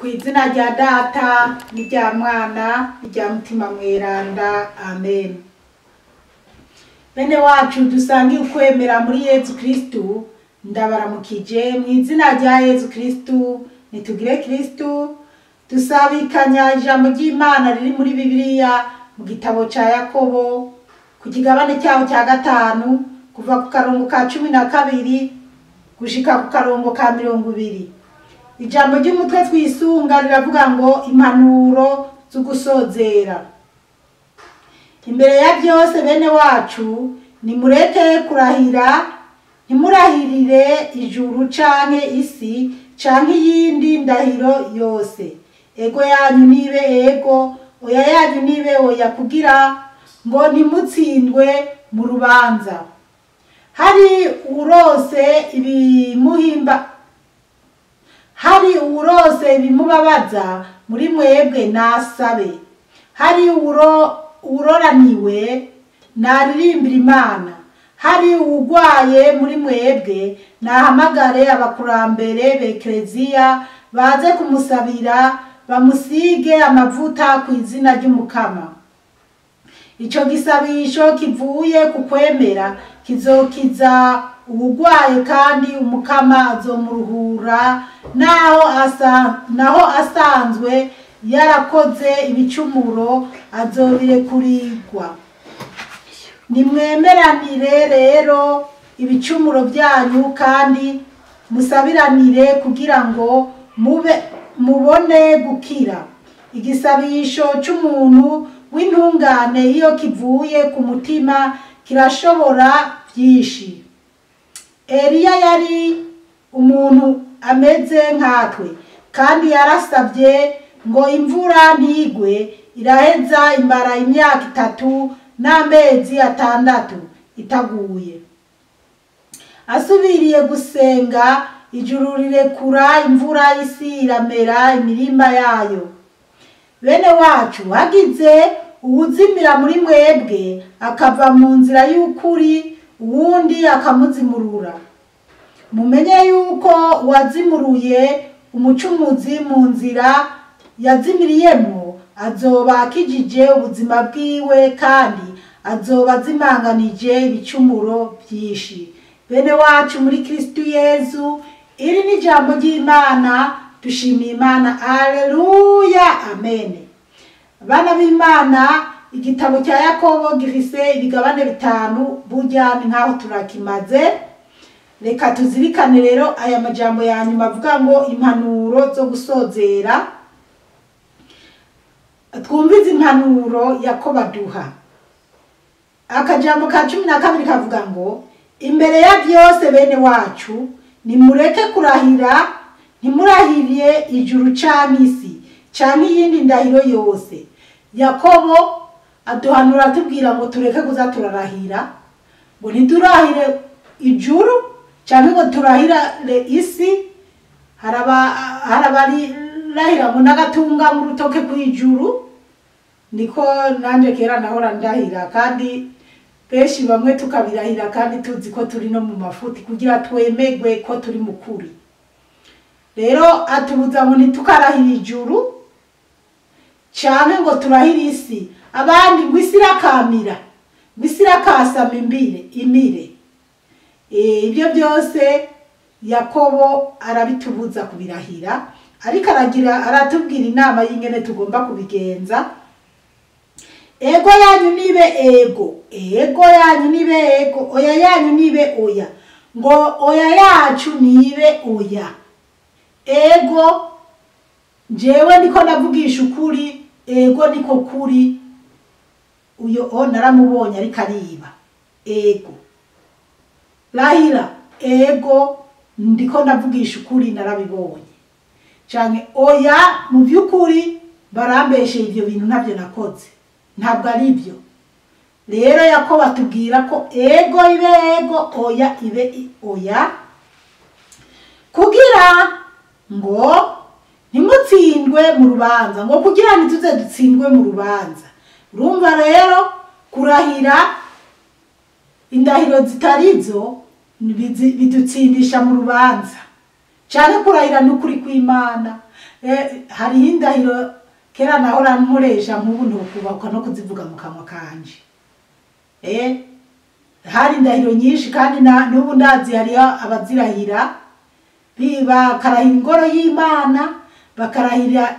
Kw'izina rya Data n'irya Mwana n'irya Mutima Mweranda, amen. Bene wacu dusangiye ukwemera muri Yezu Kristu, ndabaramukije mw'izina rya Yezu Kristu. Nitugire Kristu dusabikanya ijambo ry'Imana riri muri Bibiliya mu gitabo ca Yakobo ku kigabane cyaho cya 5 kuva ku karongo ka 12 gushika ku karongo ka 20. Ijambo ry'umutwe twisunga riravuga ngo impanuro zo gusozera. Imbere ya byose bene wacu nimureke kurahira, ntimurahirire ijuru canke isi canke yindi ndahiro yose. Ego yanyu nibe ego, oya yanyu nibe oya, kugira ngo ntimutsindwe mu rubanza. Hari urose ibimubabaza muri mwebwe nasabe. Hari uroraniwe naririmbira Imana. Hari uwugwaye muri mwebwe nahamagare abakurambere b'Ekleziya baze kumusabira, bamusige amavuta ku izina ry'Umukama. Ico gisabisho kivuye ku kwemera kizokiza uwugwaye, kandi Umukama azomuruhura naho asanzwe yarakoze ibicumuro azobirekurirwa. Nimwemeranire rero ibicumuro byanyu, kandi musabiranire kugira ngo mubone gukira. Igisabisho c'umuntu w'intungane iyo kivuye ku mutima kirashobora byinshi. Eliya yari umuntu ameze nkatwe, kandi yarasabye ngo imvura ntigwe. Iraheza imara imyaka 3 n'amezi 6 itaguye. Asubiriye gusenga, ijuru rirekura imvura, isi iramera imirima yayo. Bene wacu, hagize uwuzimira muri mwebwe akava mu nzira y'ukuri, uwundi akamuzimurura, mumenye yuko uwazimuruye umucumuzi mu nzira yazimiriyemo azoba akijije ubuzima bwiwe, kandi azoba azimanganije ibicumuro byinshi. Bene wacu muri Kristu Yezu, iri ni ijambo ry'Imana. Dushimiye Imana, aleluya, amen. Bana b'Imana, igitabo cya Yakobo gifise ibigabane 5, burya ni nkaho turakimaze. Reka tuzirikane rero aya majambo ya nyuma avuga ngo impanuro zo gusozera. Twumvize impanuro Yakobo aduha. Akajambo ka 12 kavuga ngo imbere ya byose bene wacu nimureke kurahira, ntimurahiriye ijuru canke isi canke yindi ndahiro yose. Yakobo aduhanura atubwira ngo tureke kuza turarahira, ngo ntiturahire ijuru canke ngo turahire isi. Harabari rahira ngo nagatunga mu rutoke kw'ijuru. Niko nanje kera nahora ndahira, kandi benshi bamwe tukabirahira kandi tuzi ko turi no mu mafuti kugira twemegwe ko turi mukuri. Rero atubuza ngo nitukarahira ijuru canke ngo turahire isi. Abandi ngo isi irakamira, ngo isi irakasama imire. Ibyo byose Yakobo arabitubuza kubirahira, ariko aratubwira inama y'ingene tugomba kubigenza. Ego yanyu nibe ego, ego yanyu nibe ego, oya yanyu nibe oya, ngo oya yacu nibe oya. Ego jewe niko navugisha ukuri, ego niko kuri. Uyo naramubonye ariko ariba. Ego rahira, ego ndiko navugisha ukuri, narabibonye. Canke oya mu by'ukuri barambeshe, ivyo bintu ntabyo nakoze, ntabwo ari byo. Rero Yakobo atubwira ko ego ibe ego, oya ibe oya, kugira ngo ntimutsindwe mu rubanza, ngo kugira ntituze dutsindwe mu rubanza. Urumva rero kurahira indahiro zitarizo bidutsindisha mu rubanza. Canke kurahira n'ukuri kw'Imana, hariho indahiro kera nahora nkoresha nk'ubu ntokubakwa no kuzivuga mu kanwa kanje. Hari indahiro nyinshi kandi n'ubu ndazi hariho abazirahira bakarahira ingoro y'Imana, bakarahira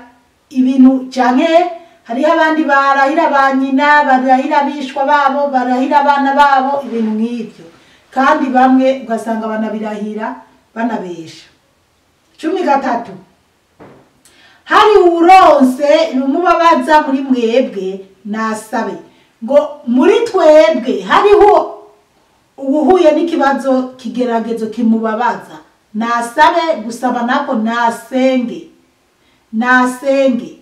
ibintu canke hariho abandi barahira ba nyina, barahira abishwa babo, barahira abana babo, ibintu nk'ivyo. Kandi bamwe ugasanga banabirahira banabesha. 13 hari uronse numubabaza muri mwebwe nasabe ngo muri twebwe hariho ubuhuye n'ikibazo kigeragezo kimubabaza nasabe, gusaba nako nasenge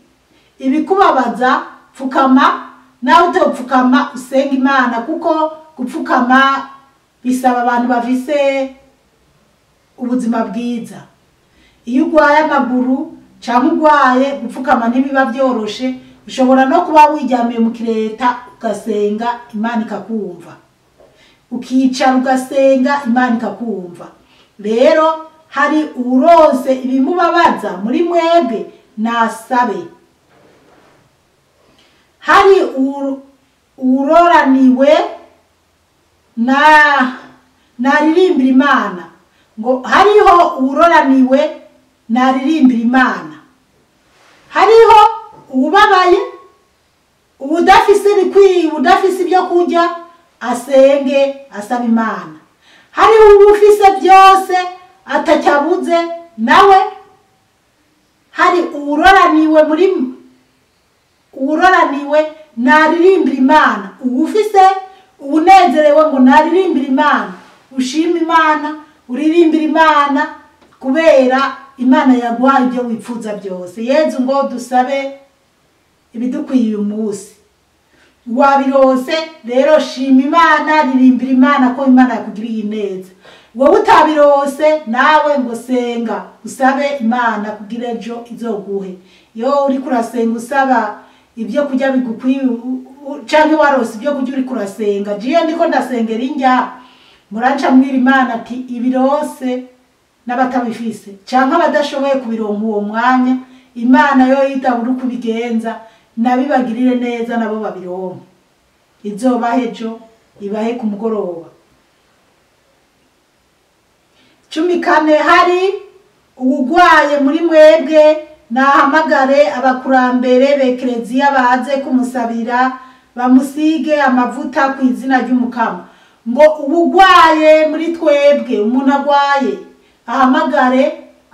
ibikubabaza pfukama nawe utopfukama usenga Imana, kuko gupfukama bisaba abantu bafise ubuzima bwiza. Iyo ugwaye amaguru cyangwa ugwaye gupfukama ntibiba byoroshe, ushobora no kuba wijyamiye mu kireta ugasenga Imana ikakumva, ukicara ugasenga Imana ikakumva. Rero hari urose ibimubabaza muri mwebwe nasabe, hari uroraniwe naririmbira Imana, ngo hariho uroraniwe naririmbira Imana, hariho ubabaye ubudafise bikwiye, ubudafise ibyo kurya asenge asaba Imana, hariho ubufise byose atacyabuze nawe, hari uroraniwe naririmbira Imana, ubufise ubunezerewe ngo naririmbira Imana, ushima Imana, uririmbira Imana kubera Imana yaguhaye ibyo wipfuza byose. Yezu ngo dusabe ibidukwiye uyu munsi, wabirose rero shima Imana, ririmbira Imana ko Imana yakugiriye neza. Wowe utabirose nawe ngo senga usabe Imana kugira ejo izoguhe. Yo uri kurasenga usaba ibyo kujya bigukwiye canke warose ibyo kujya uri kurasenga, jiye ndiko ndasengera injya muranca mwira Imana ati ibirose n'abatabifise canke abadashoboye kubironka uwo mwanya, Imana yo yitabura kubigenza nabibagirire neza nabo babironka, izobahe ejo ibahe ku mugoroba. 14 hari ubugwaye muri mwebwe nahamagare abakurambere b'Ekleziya baze kumusabira bamusige amavuta ku izina ry'Umukama. Ngo ubugwaye muri twebwe umuntu agwaye ahamagare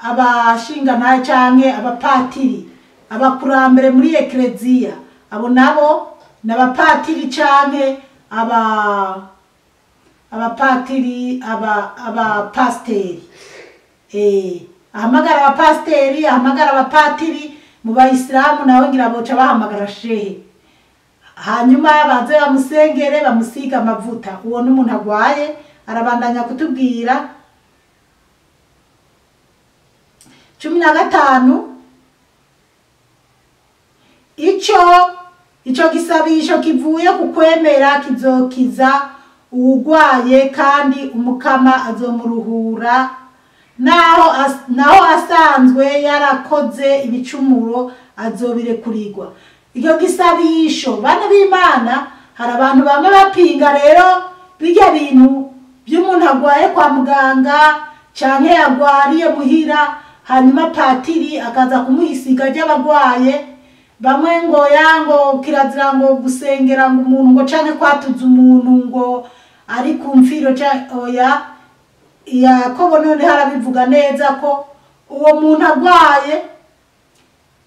abashinga naye canke abapatiri, abakurambere muri Ekleziya, abo nabo n'abapatiri canke abapatiri abapasteri. Ahamagara abapasteri, ahamagara abapatiri mu Bayisilamu nawe ngira boca bahamagara shehe, hanyuma baze bamusengere bamusiga amavuta. Uwo n'umuntu agwaye arabandanya kutubwira. 15 ico gisabisho kivuye ku kwemera kizokiza uwugwaye kandi Umukama azomuruhura, naho asanzwe yarakoze ibicumuro azobirekurirwa. Iyo gisabisho bana b'Imana hari abantu bamwe bapinga rero bijya bintu by'umuntu agwaye kwa muganga canke yagwariye muhira, hanyuma patiri akaza kumuhisiga ry'abagwaye. Bamwe ngo yango kirazira ngo gusengera ngo umuntu ngo canke kwatuza umuntu ngo ari kumfiro oya. Yakobo none harabivuga neza ko uwo muntu agwaye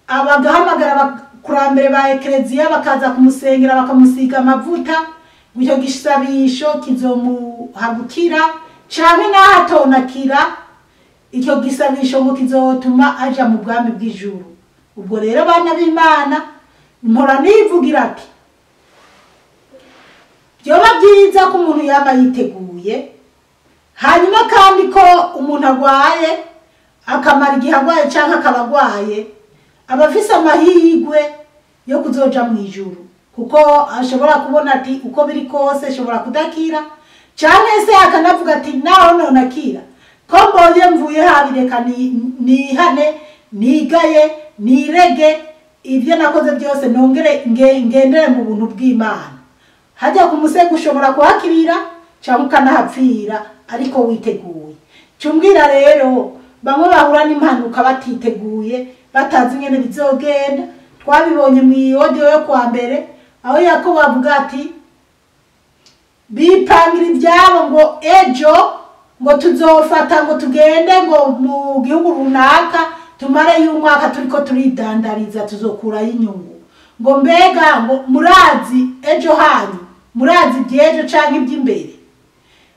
abagahamagara abakurambere ba Ekleziya bakaza kumusengera bakamusiga amavuta, icyo gisabisho kizomuhagukira canke nahatonakira, icyo gisabisho ngo kizotuma aja mu bwami bw'ijuru. Ubwo rero bana b'Imana mpora nivugira ati byoba byiza ko umuntu yaba yiteguye, hanyuma kandi ko umuntu agwaye akamara igihe agwaye canke akabagwaye abafise amahirwe yo kuzoja mu ijuru, kuko ashobora kubona ati uko biri kose ashobora kudakira, canke se akanavuga ati naho nonakira ko mbonye mvuye habireka nihane nigaye nirege ibyo nakoze byose nongere ngendere mu buntu bw'Imana. Hajya ku musego ushobora kuhakirira cyangwa ukanahapfira ariko witeguye. Cumbwira rero bamwe bahura n'impanuka batiteguye batazi ingene bizogenda. Twabibonye mu audio yo kwa mbere aho Yakobo avuga ati bipangira ibyabo ngo ejo ngo tuzofata ngo tugende ngo mu gihugu runaka tumare y'umwaka turiko turidandariza tuzokurayo inyungu. Ngo mbega ngo murazi ejo hanyu, murazi byejo canke iby'imbere.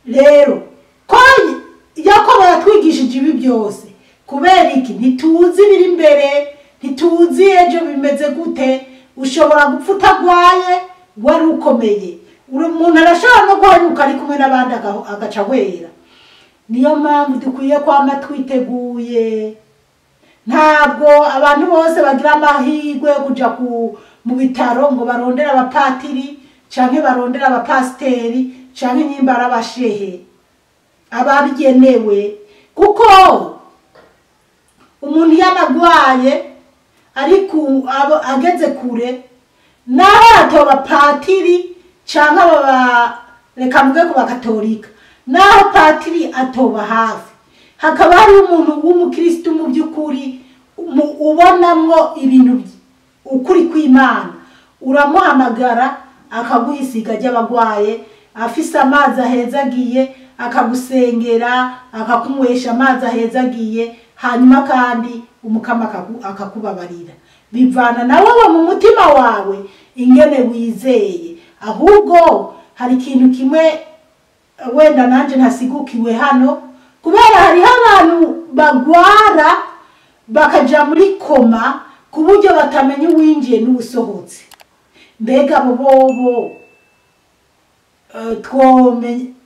Rero ko Yakobo yatwigishije ibi byose kubera iki? Ntituzi biri imbere, ntituzi ejo bimeze gute. Ushobora gupfa utagwaye wari ukomeye, umuntu arashobora no guhanyuka ari kumwe n'abandi agaca wera. Niyo mpamvu dukwiye kwama twiteguye. Ntabwo abantu bose bagira amahirwe kuja mu bitaro ngo barondera abapatiri canke barondera abapasteri canke nyimbara abashehe ababigenewe, kuko umuntu yanagwaye ariko ageze kure naho atoba patiri canke reka mvuge ku bakatolika, naho patiri atoba hafi hakaba hari umuntu w'umukristo mu by'ukuri ubonamwo ibintu ukuri kw'Imana, uramuhamagara akaguhisiga ry'abagwaye, afise amazi ahezagiye akagusengera akakunywesha amazi ahezagiye, hanyuma kandi umukama akakubabarira. Bivana nawe mu mutima wawe ingene wizeye. Ahubwo hari ikintu kimwe wenda nanje ntasigukiwe hano, kubera hariho abantu bagwara bakaja muri koma ku buryo batamenya uwinjiye n'usohotse. Mbega abo bobo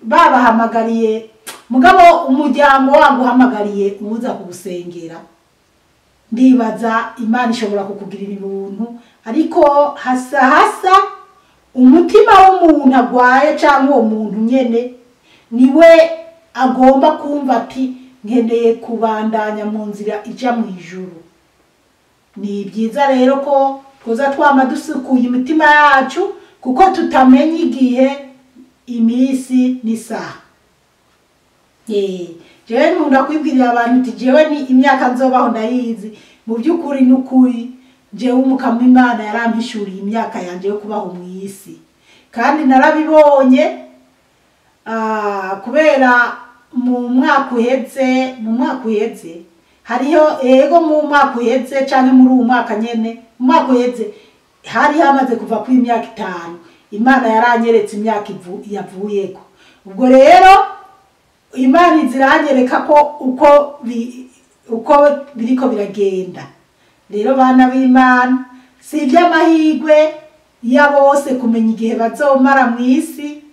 babahamagariye, mugabo umuryango waguhamagariye uza kugusengera, ndibaza Imana ishobora kukugirira ibintu, ariko hasa umutima w'umuntu agwaye cyangwa uwo muntu nyene niwe agomba kumva ati nkeneye kubandanya mu nzira ija mu ijuru. Ni byiza rero ko twoza twama dusukuye imitima yacu, kuko tutamenya igihe, imisi n'isaha. Jewe nkunda kwibwirira abantu ati jewe ni imyaka nzobaho ndayizi. Mu by'ukuri n'ukuri jewe umukama Imana yarampishuriye imyaka yanje yo kubaho mu isi, kandi narabibonye kubera mu mwaka uheze hariho ego mu mwaka uheze canke muri uwo mwaka nyene, mu mwaka uheze hari hamaze kuva ku imyaka 5 Imana yaranyeretse imyaka yavuyeko. Ubwo rero Imana iziranyereka ko uko biriko biragenda. Rero bana b'Imana, si iby'amahirwe ya bose kumenya igihe bazomara mu isi.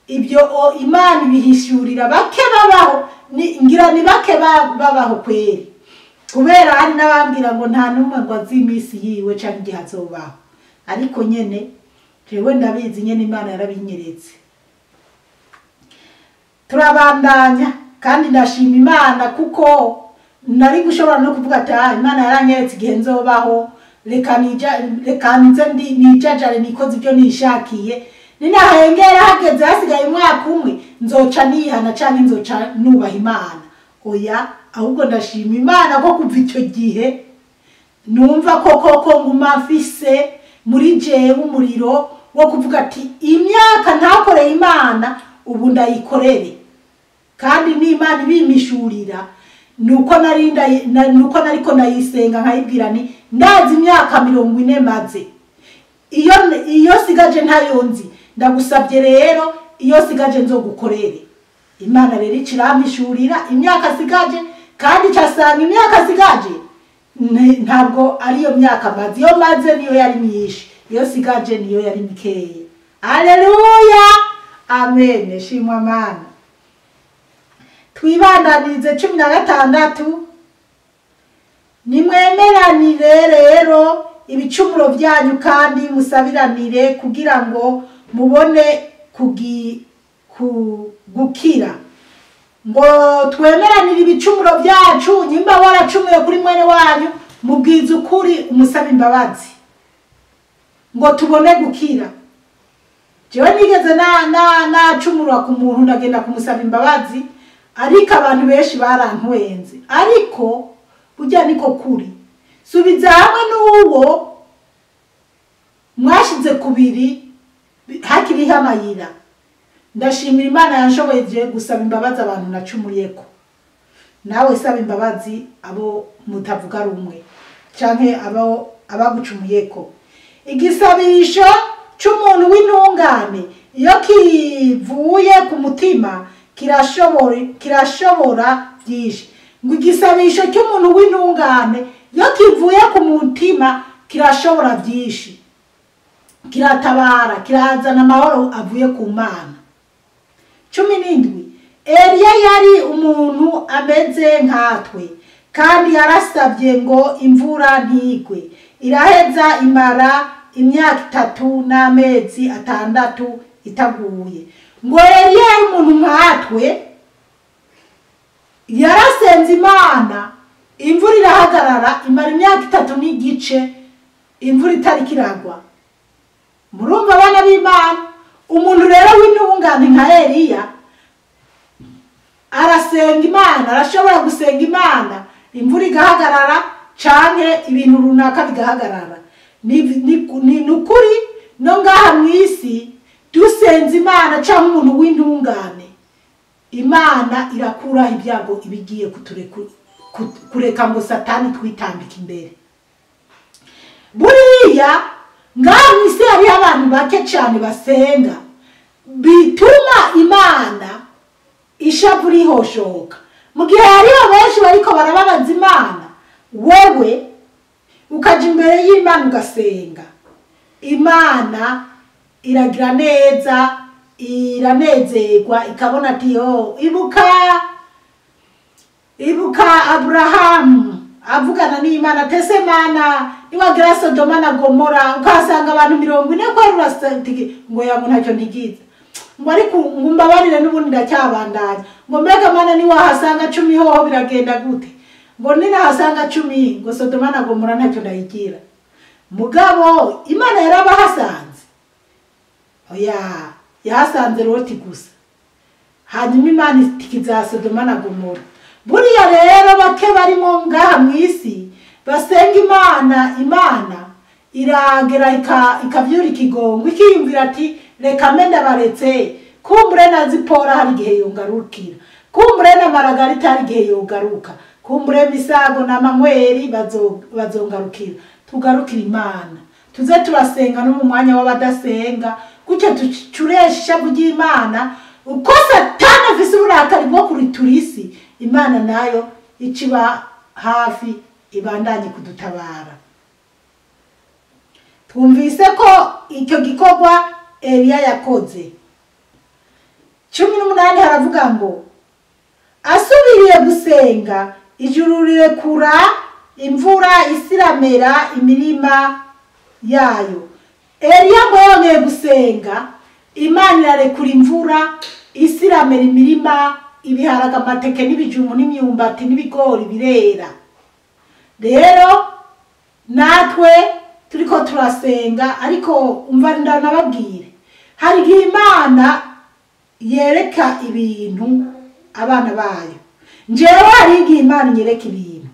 Ibyo Imana ibihishurira bake babaho, ngira ni bake babaho kweri, kubera hari n'abambwira ngo nta numwe ngo azi imisi yiwe canke igihe azobaho. Ariko nyene jewe ndabizi nyene Imana yarabinyeretse. Turabandanya kandi ndashima Imana, kuko nari gushobora no kuvuga ati Imana yaranyeretse igihe nzobaho, reka nze nijajare nikoze ibyo nishakiye, ninahengera hageze hasigaye umwaka umwe nzoca nihana canke nzoca nubaha Imana. Oya, ahubwo ndashima Imana ko kuva icyo gihe numva koko nguma mfise muri jewe umuriro wo kuvuga ati imyaka ntakoreye Imana ubu ndayikorere. Kandi n'Imana ibimishurira nuko nariko nayisenga nkayibwira ni ndazi imyaka 40 maze, iyo sigaje ntayonzi. Ndagusabye rero iyo sigaje nzogukorere. Imana rero iciramishurira imyaka sigaje, kandi cyasanga imyaka sigaje ntabwo ari iyo myaka maze. Iyo maze niyo yari myinshi, iyo sigaje niyo yari mikeye. Haleluya, amen, shimwa Mana. Twibandanize 16. Nimwemeranire rero ibicumuro byanyu kandi musabiranire kugira ngo mubone gukira. Ngo twemeranire ibicumuro byacu, nyimba waracumuye kuri mwene wanyu mubwiza ukuri umusaba imbabazi ngo tubone gukira. Jewe nigeze nacumura ku muntu ndagenda kumusaba imbabazi, ariko abantu benshi barantwenze. Ariko burya niko kuri, subiza hamwe n'uwo mwashize kubiri hakiriho amayira. Ndashimira Imana yanshoboye gusaba imbabazi abantu nacumuriyeko. Nawe saba imbabazi abo mutavuga rumwe canke abagucumuyeko. Igisabisho c'umuntu w'intungane iyo kivuye ku mutima kirashobora byinshi. Ngo igisabisho cy'umuntu w'intungane iyo kivuye ku mutima kirashobora byinshi, kiratabara, kirazana amahoro avuye ku Mana. 17 Eliya yari umuntu ameze nkatwe, kandi yarasabye ngo imvura ntigwe. Iraheza imara imyaka 3 n'amezi 6 itaguye. Ngo Eliya yari umuntu nkatwe, yarasenze Imana, imvura irahagarara imara imyaka 3 n'igice, imvura itari kiragwa. Murumva abana b'Imana, umuntu rero w'intungane nka Eliya arasenga Imana, arashobora gusenga Imana, imvura igahagarara canke ibintu runaka bigahagarara. Ni nukuri no ngaha mwisi dusenze Imana canke umuntu w'intungane, Imana irakura ibyago ibigiye kureka ngo Satani twitambika imbere. Buriya ngaha mwisi hari abantu bake cyane basenga, bituma Imana ishavu rihoshoka. Mu gihe hariho benshi bariko barababaza Imana, wewe ukaja imbere y'Imana ugasenga, Imana iragira neza, iranezerwa, ikabona ati yo ibuka Abrahamu avugana n'Imana, tese Mana niwagira Sodoma na Gomora ukasanga abantu 40 ko rurasantiki ngo yangu ntacyo ntigize, ngo ariko ngumbabarire n'ubundi ndacyabandanya, ngo mbega Mana niwahasanga 10 hoho biragenda gute, ngo ninahasanga 10 ngo Sodoma na Gomora ntacyo ndayigira. Mugabo Imana yarabahasanze, oya yahasanze Loti gusa, hanyuma Imana itikiza Sodoma na Gomora. Buriya rero bake barimo ngaha mwisi basenga Imana, Imana iragera ikavyura ikigongo, ikiyumvira ati reka menda baretse, kumbure na Zipora hari gihe yongarukira, kumbure na Maragarita hari gihe yogaruka, kumbure Misago na Manweri bazongarukira. Tugarukira Imana, tuze turasenga no mu mwanya w'abadasenga, kucyo tucuresha bugi Imana. Uko Satani afise uburakari bwo kuriturisi, Imana nayo iciba hafi ibandanye kudutabara. Twumvise ko icyo gikorwa Eliya yakoze. 18 haravuga ngo asubiriye gusenga, ijuru rirekura imvura isiramera imirima yayo. Eliya ngo yongeye gusenga, Imana irarekura imvura isiramera imirima, ibiharaga, amateke n'ibijumbu n'imyumbati n'ibigori birera. Rero natwe turiko turasenga, ariko umva ndanababwire, hari gihe Imana yereka ibintu abana bayo. Njewe hari gihe Imana nyereka ibintu.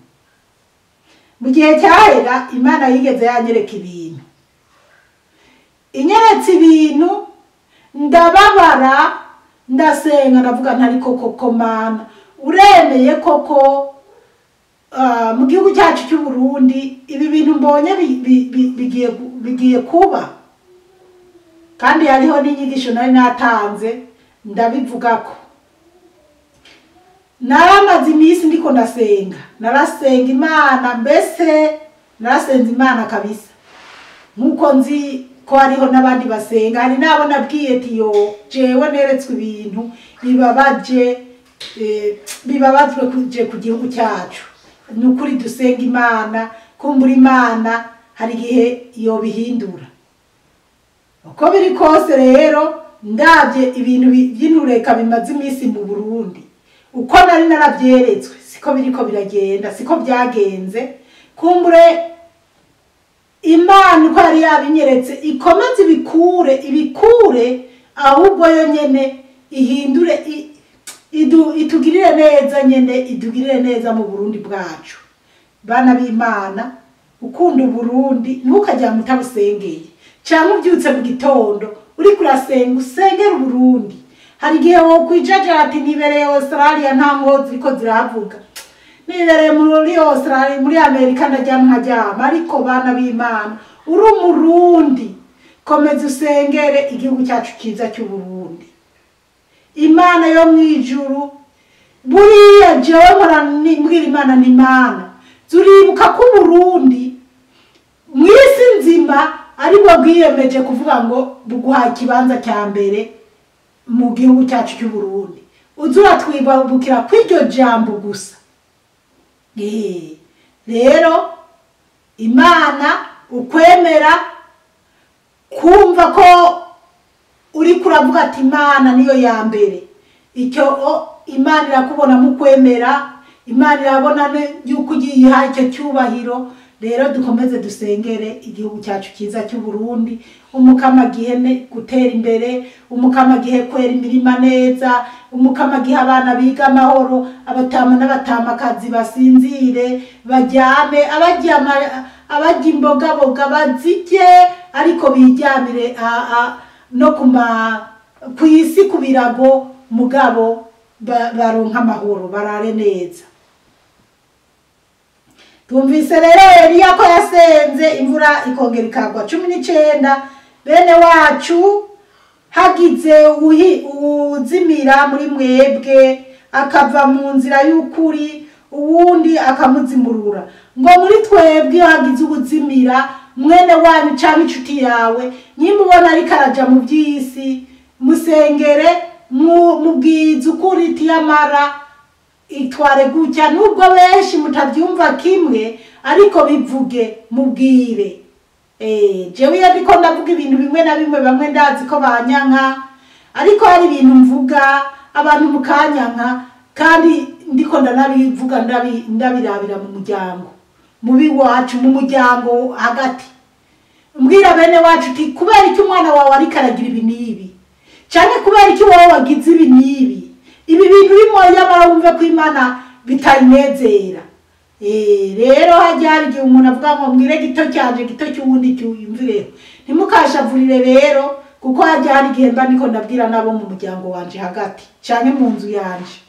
Mu gihe cyahera Imana yigeze yanyereka ibintu, inyeretse ibintu ndababara, ndasenga ndavuga ntari koko Mana uremeye koko mu gihugu cyacu cy'u Burundi ibi bintu mbonye bigiye kuba. Kandi hariho n'inyigisho nari natanze ndabivugako. Naramaze iminsi ndiko ndasenga, narasenga Imana, mbese narasenze Imana kabisa, nkuko nzi ko hariho n'abandi basenga. Hari nabo nabwiye ati yo jewe neretswe ibintu bibabazwe kuje ku gihugu cyacu, nukuri dusenga Imana, kumbura Imana hari gihe iyo bihindura. Uko biri kose rero ndabye ibintu by'intureka bimaze iminsi mu Burundi, uko nari narabyeretswe siko biriko biragenda, siko byagenze. kumbure Imana uko yari yabinyeretse ikomeze ibikure ahubwo yo nyene ihindure itugirire neza nyene idugirire neza mu Burundi bwacu. Bana b'Imana ukunda Burundi ntukajya mutabusengeye cyangwa ubyutse mu gitondo uri kurasenga usengera Burundi. Hari gihe wo kwijaja ati nibereye Australia nta ngozi ko ziravuga, nibereye muri Australia muri Amerika nkajyama, ariko bana b'Imana uri Umurundi komeza usengere igihugu cyacu kiza cy'u Burundi. Imana yo mwijuru buriya jewe mbwira Imana ni Imana zuribuka ko Burundi mwisi nzima ariko bwiyemeje kuvuga ngo buguha ikibanza cya mbere mu gihugu cyacu cy'u Burundi. Uzura twibabukira kw'iryo jambo gusa. Rero Imana ukwemera kumva ko uri kuravuga ati Imana niyo ya mbere, icyo Imana irakubona mu kwemera, Imana irabona yuko ugiye icyo cyubahiro. Rero dukomeze dusengere igihugu cyacu kiza cy'u Burundi, umukama gihene gutera imbere, umukama gihe kwera imirima neza, umukama gihe abana biga amahoro, abatama n'abatamakazi basinzire baryame, abajya imbogaboga bazirye ariko bijyamire no ku isi ku birago mugabo baronka amahoro barare neza. Tumvise rero Eliya ko yasenze imvura ikongera ikagwa 19 bene wacu hagize uzimira muri mwebwe akava mu nzira y'ukuri uwundi akamuzimurura ngo muri twebwe hagize ubuzimira mwene wanyu cyangwa inshuti yawe nyimubona ari karaja mu byisi musengere mubwiza ukuri tiyamara itware gutya nubwo benshi mutabyumva kimwe ariko bivuge mubwire. Jewe yandiko ndavuga ibintu bimwe na bimwe bamwe ndazi ko banyanka, ariko hari ibintu mvuga abantu mukanyanka kandi ndiko ndanabivuga ndabirabira mu muryango mubi wacu mu muryango hagati. Mbwira bene wacu uti kubera iki umwana wawe ari karagira ibi nibi cyane, kubera iki wowe wagize ibi nibi, ibi bintu bimo yamara wumve ko Imana bitayinezera. Rero hajyari gihe umuntu avuga ngo mbwire gito cyanje gito cy'uwundi cyumvireho, ntimukashavurire rero kuko hajyari gihe mba niko ndabwira nabo mu muryango wanje hagati cyane mu nzu yanje.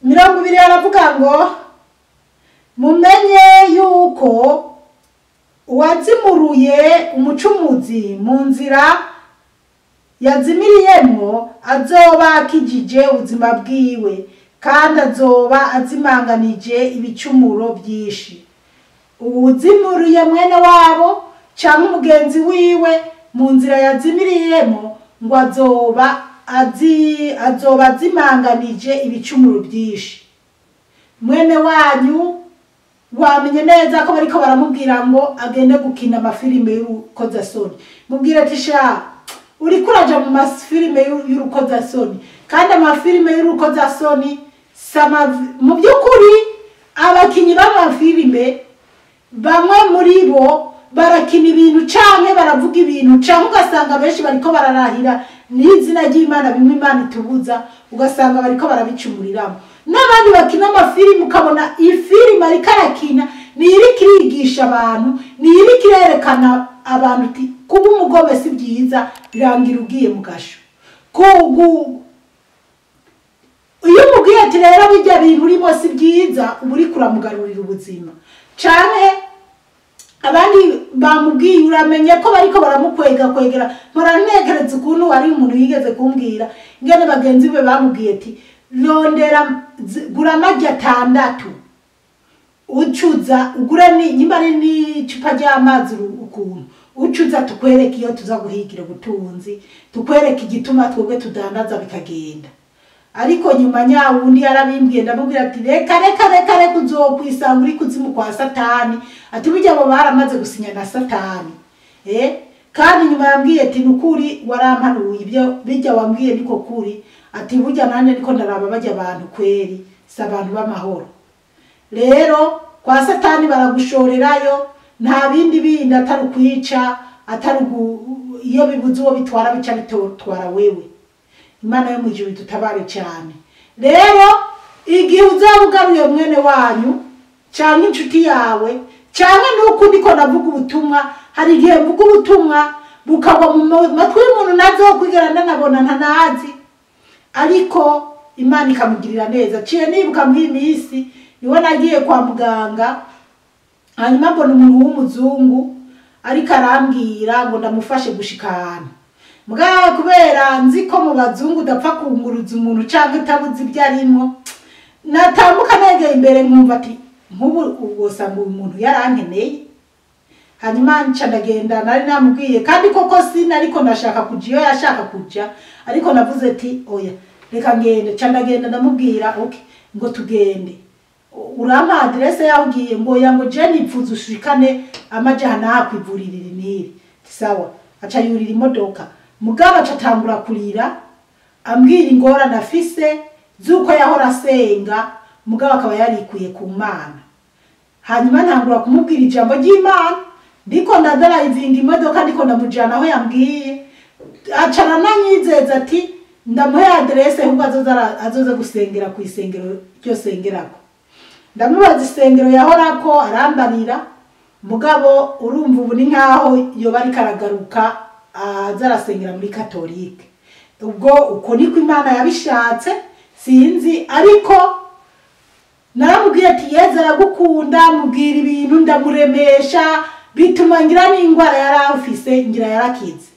20 aravuga ngo mumenye yuko uwazimuruye umucumuzi mu nzira yazimiriyemo azoba akijije ubuzima bwiwe kandi azoba azimanganije ibicumuro byinshi. Uwuzimuruye mwene wabo cyangwa umugenzi wiwe mu nzira yazimiriyemo ngo azoba azimanganije ibicumuro byinshi. Mwene wanyu wamenye neza ko bariko baramubwira ngo agende gukina amafilime y'urukozasoni, mubwire ati sha uri kuraja mu mafilime y'urukozasoni kandi amafilime y'urukozasoni mu by'ukuri abakinyi b'amafilime bamwe muri bo barakina ibintu canke baravuga ibintu canke ugasanga benshi bariko bararahira n'izina ry'Imana bimwe Imana itubuza ugasanga bariko barabicumuriramo. N'abandi bakina amafilime ukabona ifilime ariko arakina niri kirigisha abantu, niri kirerekana abantu ati kuba umugome si byiza birangira ugiye mu gasho. Iyo umubwiye ati rero bijya bintu urimo si byiza uba uri kuramugarurira ubuzima. Canke abandi bamubwiye uramenye ko bariko baramukwegera murantekereza ukuntu wari umuntu yigeze kumbwira ngene bagenzi be bamubwiye ati rondera gura amagi 6 ucuza ugure nyimba ni icupa ry'amazi ukuntu ucuza tukwereka iyo tuza guhigira ubutunzi, tukwereka igituma twebwe tudandaza bikagenda. Ariko nyuma nyawundi yarabimbwiye ndamubwira ati reka uzokwisanga uri kuzimu kwa Satani, ati burya bo baramaze gusinya na Satani. Kandi nyuma yambwiye ati nukuri warampanuye ibyo bijya wambwiye niko kuri, ati burya nanje niko ndaraba bajya abantu kweri si abantu b'amahoro. rero kwa satani baragushorerayo nta bindi bindi atari ukwica atari iyo bibuze uwo bitwara bica bitwara wewe. Imana yo mu ijuru dutabare cyane. Rero igihe uzaba ugaruye mwene wanyu cyangwa inshuti yawe cyangwa nuko ndiko navuga ubutumwa, hari igihe mvuga ubutumwa bukagwa mu matwi y'umuntu nazo kwigerana nabona ntanazi, ariko Imana ikamugirira neza. Ciye nibuka muri minsi niwe nagiye kwa muganga, hanyuma mbona umuntu w'umuzungu ariko arambwira ngo ndamufashe gushika ahantu. Mugabo kubera nzi ko mu bazungu dapfa kunguruza umuntu cyangwa itabuze ibyo arimo, natambuka negeye imbere nkumva ati nkubu ubwosa ngo umuntu yarankeneye. Hanyuma nca ndagenda, nari namubwiye kandi koko sina ariko ndashaka kuja iyo yashaka kuja, ariko navuze ati oya reka ngende. Nca ndagenda ndamubwira okay ngo tugende, urama adresse yaho ugiye? Ngo yango je nipfuza ushikane amajana hakwivurira iriniri. Sawa. Aca yurira imodoka, mugabo aca atangura kurira ambwira ingorane afise zuko yahora asenga mugabo akaba yarikuye ku Mana. Hanyuma ntangura kumubwira ijambo ry'Imana, ndiko ndadrivinga imodoka ndiko ndamujana aho yambwiye. Aca nananyizeza ati ndamuhe adresse ahubwo azoza gusengera ku isengero ryo sengerako. Ndamubaza isengero yahorako arambarira, mugabo urumva ubu ni nkaho yoba ari karagaruka azarasengera muri Katolike. Ubwo uko niko Imana yabishatse sinzi, ariko naramubwiye ati Yezu aragukunda, mubwira ibintu ndamuremesha bituma ngira n'ingwara yarafise ngira yarakize.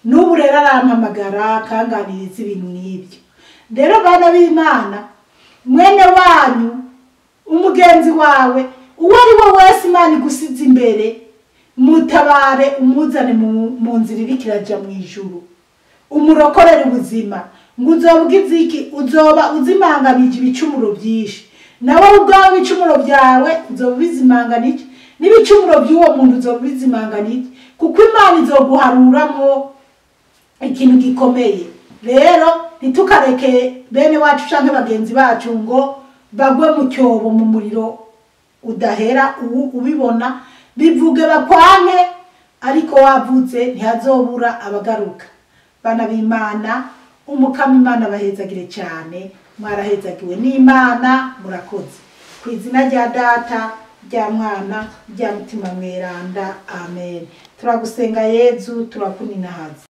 N'ubu rero arampamagara kanganiriza ibintu n'ibyo. Rero bana b'Imana, mwene wanyu umugenzi wawe uwo ari we wese Imana igusize imbere, mutabare umuzane mu nzira irikiraja mu ijuru, umurokorere ubuzima. Ngo uzobugize iki? Uzoba uzimanganije ibicumuro byinshi, nawe ubwawe ibicumuro byawe uzoba bizimanganije, n'ibicumuro by'uwo muntu uzoba bizimanganije, kuko Imana izoguharuramo ikintu gikomeye. Rero ntitukareke bene wacu canke bagenzi bacu ngo bagwe mu cyobo mu muriro udahera. Ubibona bivuge bakwanke, ariko wavuze ntihazobura abagaruka. Bana b'Imana, umukama Imana bahezagire cyane, mwarahezagiwe n'Imana, murakoze. Ku izina rya Data, rya Mwana, rya Mutima Mweranda, amen. Turagusenga Yezu, turakuninahaza.